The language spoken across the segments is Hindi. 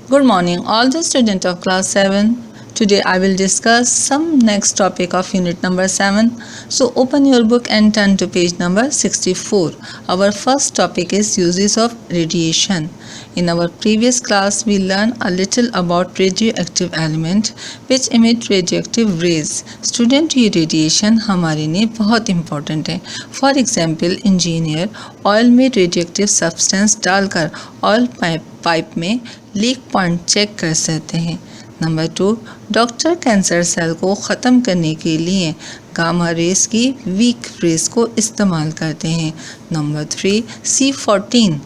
Good morning, all the students of class 7. Today I will discuss some next topic of unit number 7. So open your book and turn to page number 64. Our first topic is uses of radiation. In our previous class we learned a little about radioactive element which emit radioactive rays. Student, ये रेडिएशन हमारे लिए बहुत इम्पोर्टेंट है. फॉर एग्जाम्पल इंजीनियर ऑयल में रेडियोएक्टिव सब्सटेंस डालकर ऑयल पाइप में लीक पॉइंट चेक कर सकते हैं. नंबर 2, डॉक्टर कैंसर सेल को ख़त्म करने के लिए गामा रेस की वीक रेस को इस्तेमाल करते हैं. नंबर 3, C14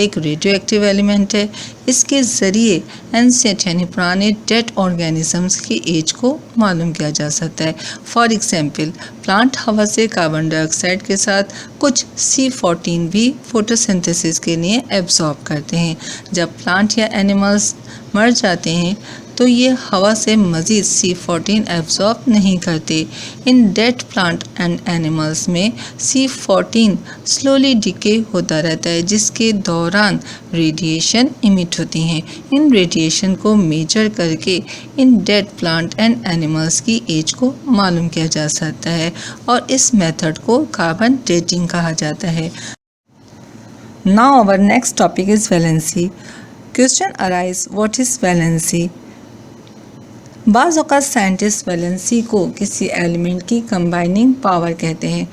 एक रेडियोएक्टिव एलिमेंट है. इसके ज़रिए एंशिएंट यानी पुराने डेड ऑर्गेनिजम्स की एज को मालूम किया जा सकता है. फॉर एग्जांपल प्लांट हवा से कार्बन डाइऑक्साइड के साथ कुछ C14 भी फोटोसिंथेसिस के लिए एब्जॉर्ब करते हैं. जब प्लांट या एनिमल्स मर जाते हैं तो ये हवा से मज़ीद C14 एब्जॉर्ब नहीं करते. इन डेड प्लांट एंड एनिमल्स में C14 स्लोली डिके होता रहता है जिसके दौरान रेडिएशन इमिट होती हैं. इन रेडिएशन को मेजर करके इन डेड प्लांट एंड एनिमल्स की एज को मालूम किया जा सकता है और इस मेथड को कार्बन डेटिंग कहा जाता है. Now our next topic is valency. Question arise, what is valency? बाज़ औक़ात साइंटिस्ट वैलेंसी को किसी एलिमेंट की कंबाइनिंग पावर कहते हैं.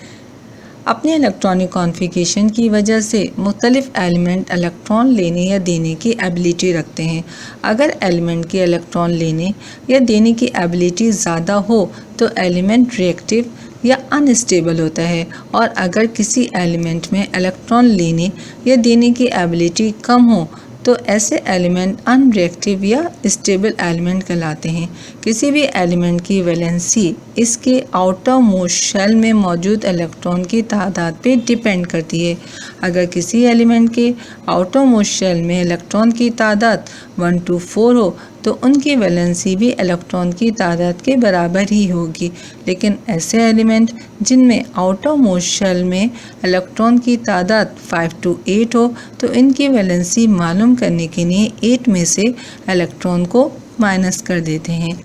अपने इलेक्ट्रॉनिक कॉन्फ़िगरेशन की वजह से मुख्तलिफ एलिमेंट इलेक्ट्रॉन लेने या देने की एबिलिटी रखते हैं. अगर एलिमेंट की इलेक्ट्रॉन लेने या देने की एबिलिटी ज़्यादा हो तो एलिमेंट रिएक्टिव या अनस्टेबल होता है, और अगर किसी एलिमेंट में इलेक्ट्रॉन लेने या देने की एबिलिटी कम हो तो ऐसे एलिमेंट अनरिएक्टिव या स्टेबल एलिमेंट कहलाते हैं. किसी भी एलिमेंट की वैलेंसी इसके आउटर मोस्ट शेल में मौजूद इलेक्ट्रॉन की तादाद पे डिपेंड करती है. अगर किसी एलिमेंट के आउटर मोस्ट शेल में इलेक्ट्रॉन की तादाद 1 to 4 हो तो उनकी वैलेंसी भी इलेक्ट्रॉन की तादाद के बराबर ही होगी. लेकिन ऐसे एलिमेंट जिनमें आउटर मोस्ट शेल में इलेक्ट्रॉन की तादाद 5 to 8 हो तो इनकी वैलेंसी मालूम करने के लिए 8 में से इलेक्ट्रॉन को माइनस कर देते हैं.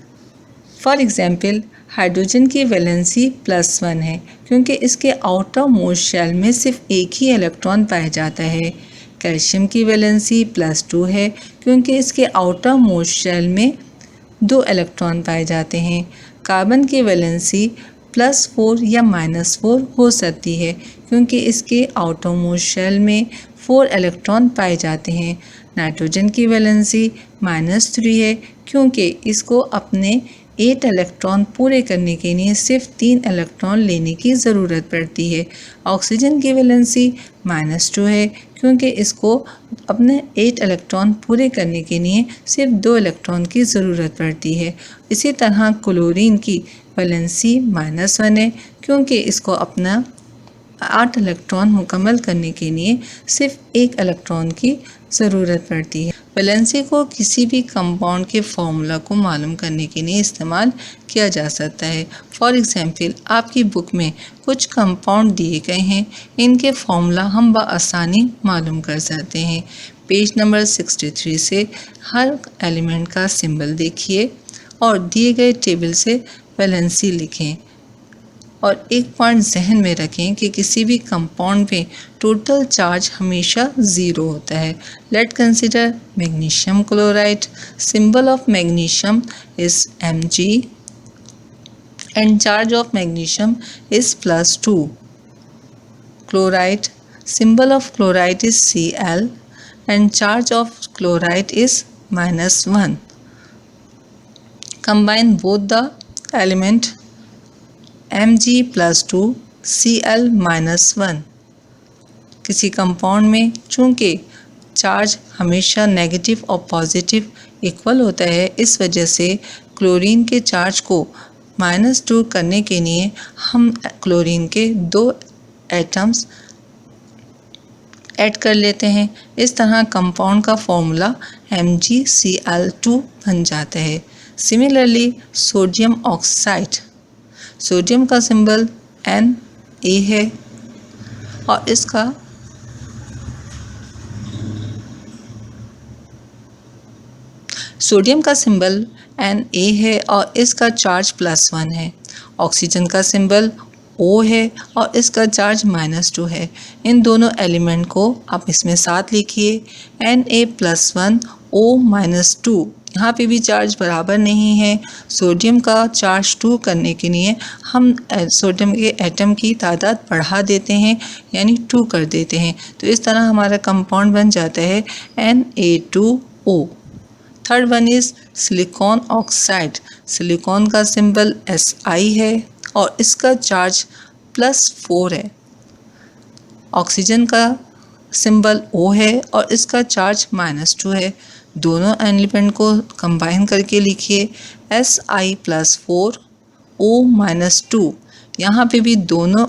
फॉर एग्जाम्पल हाइड्रोजन की वैलेंसी +1 है क्योंकि इसके आउटर मोस्ट शेल में सिर्फ एक ही इलेक्ट्रॉन पाया जाता है. कैल्शियम की वैलेंसी +2 है क्योंकि इसके आउटर मोस्ट शेल में 2 इलेक्ट्रॉन पाए जाते हैं. कार्बन की वैलेंसी +4 या -4 हो सकती है क्योंकि इसके आउटर मोस्ट शेल में 4 इलेक्ट्रॉन पाए जाते हैं. नाइट्रोजन की वैलेंसी -3 है क्योंकि इसको अपने 8 इलेक्ट्रॉन पूरे करने के लिए सिर्फ 3 इलेक्ट्रॉन लेने की ज़रूरत पड़ती है. ऑक्सीजन की वैलेंसी -2 है क्योंकि इसको अपने 8 इलेक्ट्रॉन पूरे करने के लिए सिर्फ 2 इलेक्ट्रॉन की ज़रूरत पड़ती है. इसी तरह क्लोरीन की वैलेंसी -1 है क्योंकि इसको अपना 8 इलेक्ट्रॉन मुकम्मल करने के लिए सिर्फ 1 इलेक्ट्रॉन की ज़रूरत पड़ती है. वैलेंसी को किसी भी कंपाउंड के फॉर्मूला को मालूम करने के लिए इस्तेमाल किया जा सकता है. फॉर एग्जांपल आपकी बुक में कुछ कंपाउंड दिए गए हैं, इनके फॉर्मूला हम बआसानी मालूम कर सकते हैं. पेज नंबर 63 से हर एलिमेंट का सिंबल देखिए और दिए गए टेबल से वैलेंसी लिखें. और एक पॉइंट जहन में रखें कि किसी भी कंपाउंड में टोटल चार्ज हमेशा 0 होता है. Late consider magnesium chloride. Symbol of magnesium is Mg and charge of magnesium is +2. Chloride, symbol of chloride is Cl and charge of chloride is -1. Combine both the element Mg +2 Cl -1. किसी कंपाउंड में चूँकि चार्ज हमेशा नेगेटिव और पॉजिटिव इक्वल होता है, इस वजह से क्लोरीन के चार्ज को -2 करने के लिए हम क्लोरीन के 2 एटम्स ऐड कर लेते हैं. इस तरह कंपाउंड का फॉर्मूला MgCl2 बन जाता है. सिमिलरली सोडियम ऑक्साइड, सोडियम का सिंबल Na है और इसका सोडियम का सिंबल Na है और इसका चार्ज +1 है। ऑक्सीजन का सिंबल O है और इसका चार्ज -2 है। इन दोनों एलिमेंट को आप इसमें साथ लिखिए, Na+1 O-2। यहाँ पे भी चार्ज बराबर नहीं है। सोडियम का चार्ज 2 करने के लिए हम सोडियम के एटम की तादाद बढ़ा देते हैं, यानी 2 कर देते हैं। तो इस तरह हमारा कंपाउंड बन जाता है Na2O। Third one is silicon oxide. Silicon का सिंबल Si है और इसका चार्ज +4 है। ऑक्सीजन का सिंबल O है और इसका चार्ज -2 है। दोनों एलिमेंट को कंबाइन करके लिखिए Si+4 O-2। यहाँ पे भी दोनों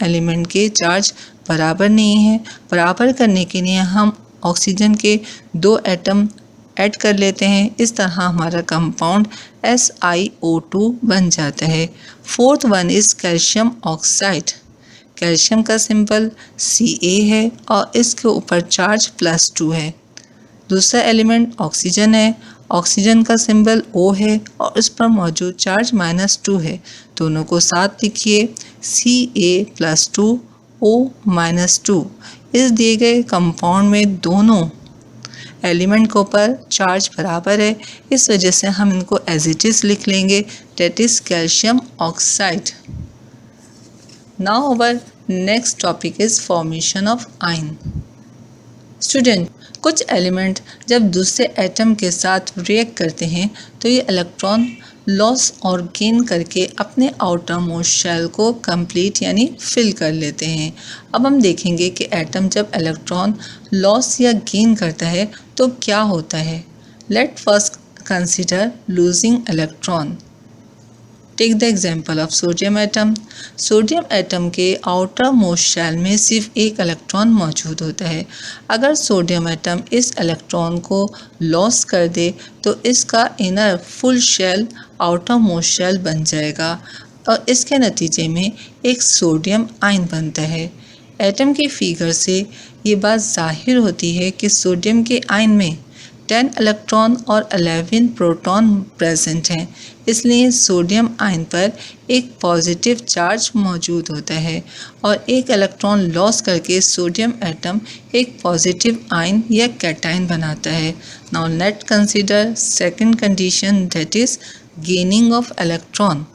एलिमेंट के चार्ज बराबर नहीं है। बराबर करने के लिए हम ऑक्सीजन के 2 एटम ऐड कर लेते हैं। इस तरह हमारा कंपाउंड SiO2 बन जाता है। Fourth one is calcium oxide. Calcium का सिंबल Ca है और इसके ऊपर चार्ज +2 है। दूसरा एलिमेंट ऑक्सीजन है। ऑक्सीजन का सिंबल O है और इस पर मौजूद चार्ज -2 है। दोनों को साथ लिखिए Ca+2 O-2। इस दिए गए कंपाउंड में दोनों एलिमेंट के ऊपर चार्ज बराबर है, इस वजह से हम इनको एज इट इज लिख लेंगे, that is calcium oxide. Now our next topic is formation of ion. Student, कुछ एलिमेंट जब दूसरे एटम के साथ रिएक्ट करते हैं तो ये इलेक्ट्रॉन लॉस और गेन करके अपने आउटर मोस्ट शेल को कंप्लीट यानी फिल कर लेते हैं। अब हम देखेंगे कि एटम जब इलेक्ट्रॉन लॉस या गेन करता है तो क्या होता है। Let first consider losing electron. Take the example of sodium atom. Sodium atom के आउटर मोस्ट शेल में सिर्फ एक इलेक्ट्रॉन मौजूद होता है। अगर सोडियम एटम इस इलेक्ट्रॉन को लॉस कर दे तो इसका inner full shell outer most shell बन जाएगा और इसके नतीजे में एक सोडियम आयन बनता है। एटम की फिगर से ये बात जाहिर होती है कि सोडियम के आयन में 10 इलेक्ट्रॉन और 11 प्रोटॉन प्रेजेंट हैं, इसलिए सोडियम आयन पर एक पॉजिटिव चार्ज मौजूद होता है और एक इलेक्ट्रॉन लॉस करके सोडियम एटम एक पॉजिटिव आयन या कैटायन बनाता है। Now let's consider second condition, that is gaining of electron.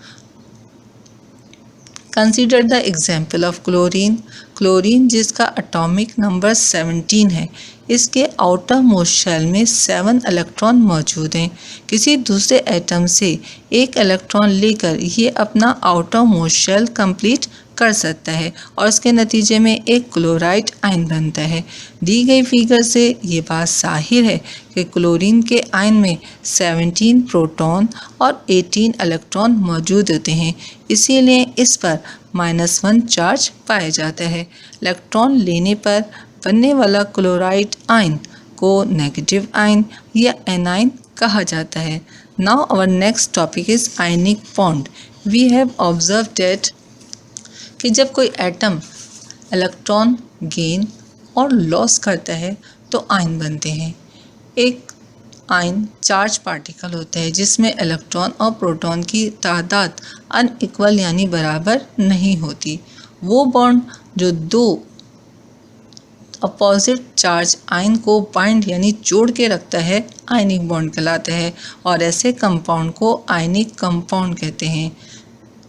Consider the example of chlorine. Chlorine जिसका एटॉमिक नंबर 17 है, इसके आउटर मोस्ट शेल में 7 इलेक्ट्रॉन मौजूद हैं। किसी दूसरे एटम से एक इलेक्ट्रॉन लेकर ये अपना आउटर मोस्ट शेल कंप्लीट कर सकता है और इसके नतीजे में एक क्लोराइड आयन बनता है। दी गई फिगर से ये बात जाहिर है कि क्लोरीन के आयन में 17 प्रोटॉन और 18 इलेक्ट्रॉन मौजूद होते हैं, इसीलिए इस पर -1 चार्ज पाया जाता है। इलेक्ट्रॉन लेने पर बनने वाला क्लोराइड आयन को नेगेटिव आयन या एनायन कहा जाता है। Now our next topic is ionic bond. We have observe that कि जब कोई एटम इलेक्ट्रॉन गेन और लॉस करता है तो आयन बनते हैं। एक आयन चार्ज पार्टिकल होता है जिसमें इलेक्ट्रॉन और प्रोटॉन की तादाद अनइक्वल यानी बराबर नहीं होती। वो बॉन्ड जो दो अपोजिट चार्ज आयन को बाइंड यानी जोड़ के रखता है आयनिक बॉन्ड कहलाता है और ऐसे कंपाउंड को आयनिक कंपाउंड कहते हैं।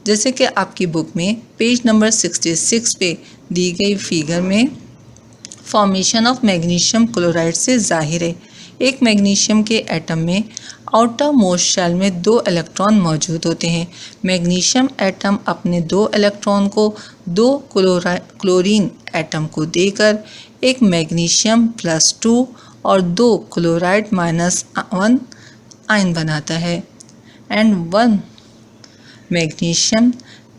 जैसे कि आपकी बुक में पेज नंबर 66 पे दी गई फिगर में फॉर्मेशन ऑफ मैग्नीशियम क्लोराइड से जाहिर है। एक मैग्नीशियम के एटम में आउटर मोस्ट शेल में 2 इलेक्ट्रॉन मौजूद होते हैं। मैग्नीशियम एटम अपने 2 इलेक्ट्रॉन को 2 क्लोरीन एटम को देकर एक मैग्नीशियम +2 और 2 क्लोराइड -1 आयन बनाता है and 1 magnesium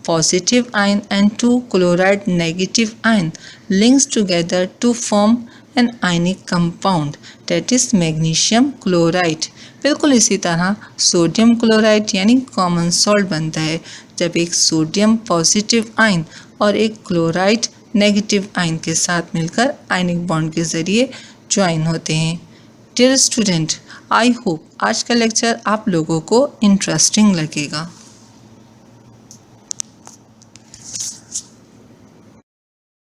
positive ion and 2 chloride negative ion links together to form an ionic compound, that is magnesium chloride। बिल्कुल इसी तरह सोडियम क्लोराइड यानी कॉमन सॉल्ट बनता है जब एक सोडियम पॉजिटिव आयन और एक क्लोराइड नेगेटिव आयन के साथ मिलकर आयनिक बॉन्ड के जरिए ज्वाइन होते हैं। डियर स्टूडेंट, आई होप आज का लेक्चर आप लोगों को इंटरेस्टिंग लगेगा।